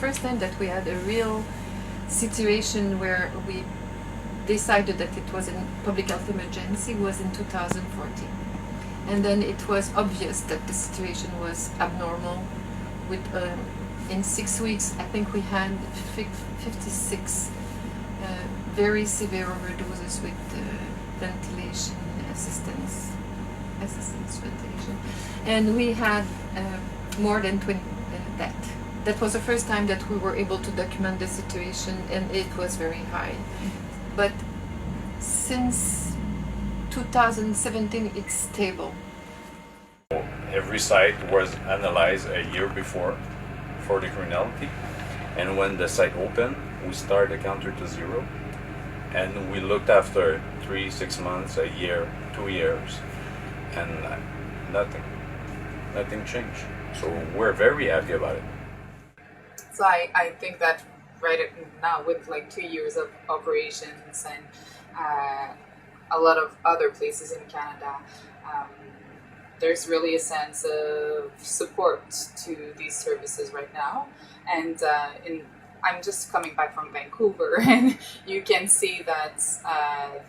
first time that we had a real situation where we decided that it was a public health emergency was in 2014. And then it was obvious that the situation was abnormal. With in 6 weeks, I think we had 56 very severe overdoses with ventilation assistance ventilation, and we had more than 20 deaths. That was the first time that we were able to document the situation, and it was very high. But since 2017, it's stable. Every site was analyzed a year before for the criminality, and when the site opened, we started the counter to 0, and we looked after 3, 6 months, a year, 2 years, and nothing changed. So we're very happy about it. So I think that right now, with like 2 years of operations and a lot of other places in Canada, there's really a sense of support to these services right now. And I'm just coming back from Vancouver, and you can see that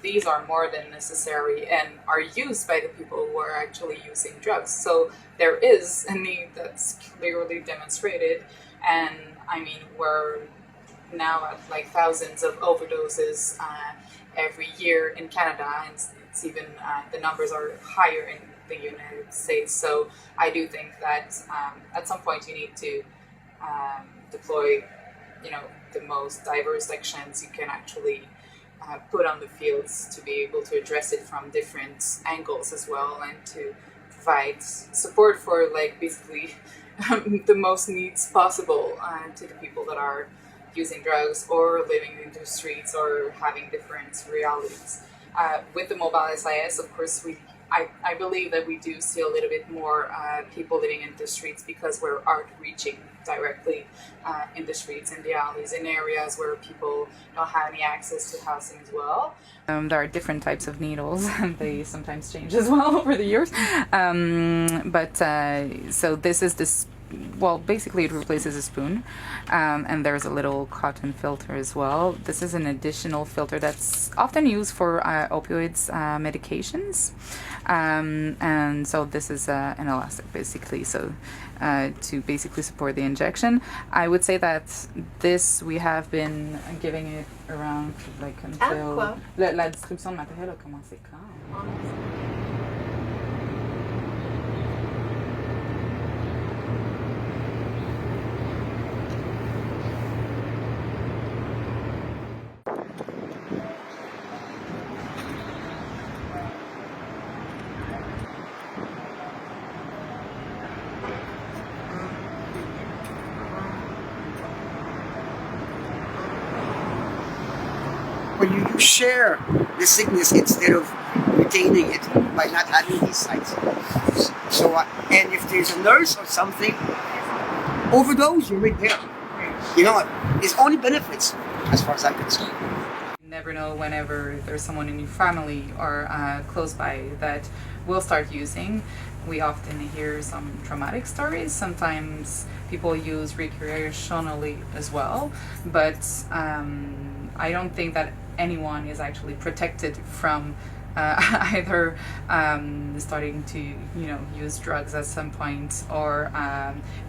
these are more than necessary and are used by the people who are actually using drugs. So there is a need that's clearly demonstrated, and I mean, we're now at like thousands of overdoses every year in Canada, and it's even the numbers are higher in the United States. So I do think that at some point you need to deploy, the most diverse sections you can actually put on the fields to be able to address it from different angles as well, and to provide support for like basically the most needs possible to the people that are using drugs or living in the streets or having different realities. With the mobile SIS, of course, I believe that we do see a little bit more people living in the streets because we're outreaching directly in the streets, in the alleys, in areas where people don't have any access to housing as well. There are different types of needles, and they sometimes change as well over the years. So this is this. Well, basically it replaces a spoon, and there's a little cotton filter as well. This is an additional filter that's often used for opioids medications, and so this is an elastic basically, so to basically support the injection. I would say that this we have been giving it around like until la distribution de matériel a commencé quand? When you share the sickness instead of retaining it by not having these sites. So, and if there's a nurse or something, overdose, you're right there. You know what? It's only benefits as far as I'm concerned. You never know whenever there's someone in your family or close by that will start using. We often hear some traumatic stories. Sometimes people use recreationally as well, but I don't think that anyone is actually protected from either starting to use drugs at some point or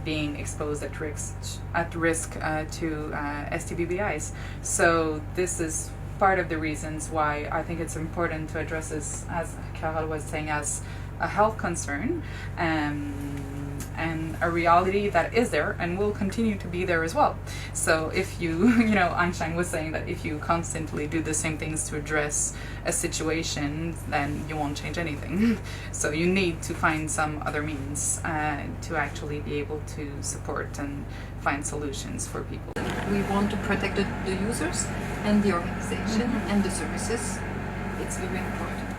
being exposed at risk to STBBIs. So this is part of the reasons why I think it's important to address this, as Carol was saying, as a health concern and a reality that is there and will continue to be there as well. So if you, Einstein was saying that if you constantly do the same things to address a situation, then you won't change anything. So you need to find some other means to actually be able to support and find solutions for people. We want to protect the users and the organization and the services. It's very important.